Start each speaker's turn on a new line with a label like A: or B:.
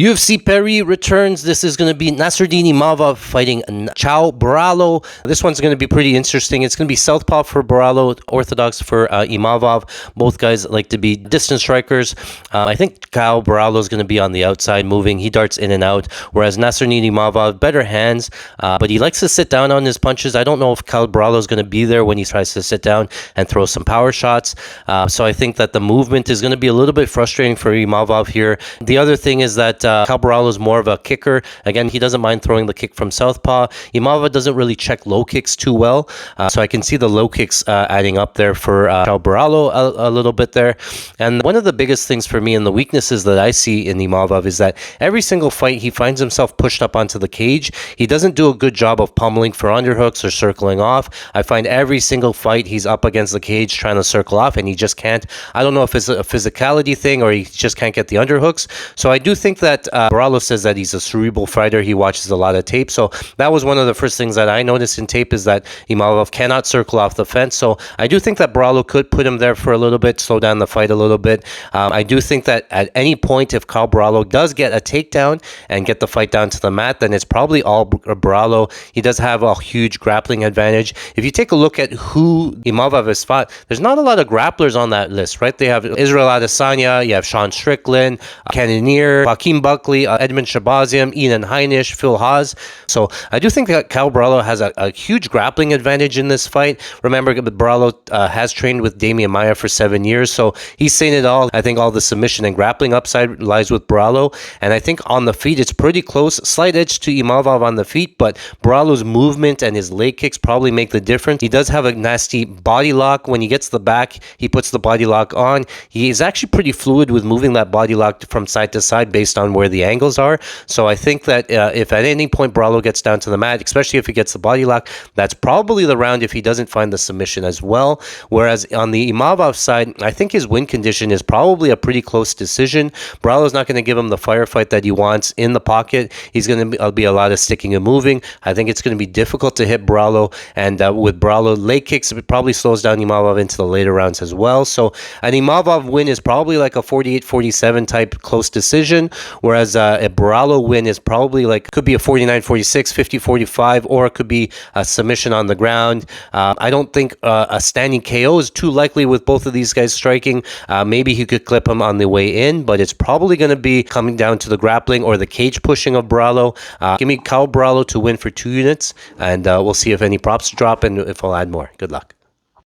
A: UFC Paris returns. This is going to be Nasser Imavov fighting Chow Barallow. This one's going to be pretty interesting. It's going to be southpaw for Barallow, orthodox for Imavov. Both guys like to be distance strikers. I think Chow Barallow is going to be on the outside moving. He darts in and out, whereas Nasser Imavov, better hands, but he likes to sit down on his punches. I don't know if Chow Barallow is going to be there when he tries to sit down and throw some power shots. So I think that the movement is going to be a little bit frustrating for Imavov here. The other thing is that Chow Barallow is more of a kicker. Again, he doesn't mind throwing the kick from southpaw. Imavov doesn't really check low kicks too well, so I can see the low kicks adding up there for Chow Barallow a little bit there. And one of the biggest things for me and the weaknesses that I see in Imavov is that every single fight he finds himself pushed up onto the cage. He doesn't do a good job of pummeling for underhooks or circling off. I find every single fight he's up against the cage trying to circle off, and he just can't. I don't know if it's a physicality thing or he just can't get the underhooks. So I do think that Barallow says that he's a cerebral fighter. He watches a lot of tape. So that was one of the first things that I noticed in tape, is that Imavov cannot circle off the fence. So I do think that Barallow could put him there for a little bit, slow down the fight a little bit. I do think that at any point, if Chow Barallow does get a takedown and get the fight down to the mat, then it's probably all Barallow. He does have a huge grappling advantage. If you take a look at who Imavov has fought, there's not a lot of grapplers on that list, right? They have Israel Adesanya, you have Sean Strickland, Cannonier, Joaquin Buckley, Edmund Shabazian, Ian Heinisch, Phil Haas. So I do think that Chow Barallow has a huge grappling advantage in this fight. Remember, Barallow has trained with Damian Maia for 7 years, so he's seen it all. I think all the submission and grappling upside lies with Barallow, and I think on the feet it's pretty close. Slight edge to Imavov on the feet, but Barallow's movement and his leg kicks probably make the difference. He does have a nasty body lock. When he gets the back, he puts the body lock on. He is actually pretty fluid with moving that body lock from side to side based on where the angles are. So I think that if at any point Barallow gets down to the mat, especially if he gets the body lock, that's probably the round if he doesn't find the submission as well. Whereas on the Imavov side, I think his win condition is probably a pretty close decision. Barallow's not going to give him the firefight that he wants in the pocket. He's going to be a lot of sticking and moving. I think it's going to be difficult to hit Barallow, and with Barallow leg kicks, it probably slows down Imavov into the later rounds as well. So an Imavov win is probably like a 48-47 type close decision, whereas a Barallow win is probably like, could be a 49-46, 50-45, or it could be a submission on the ground. I don't think a standing KO is too likely with both of these guys striking. Maybe he could clip him on the way in, but it's probably going to be coming down to the grappling or the cage pushing of Barallow. Give me Chow Barallow to win for 2 units, and we'll see if any props drop and if I'll add more. Good luck.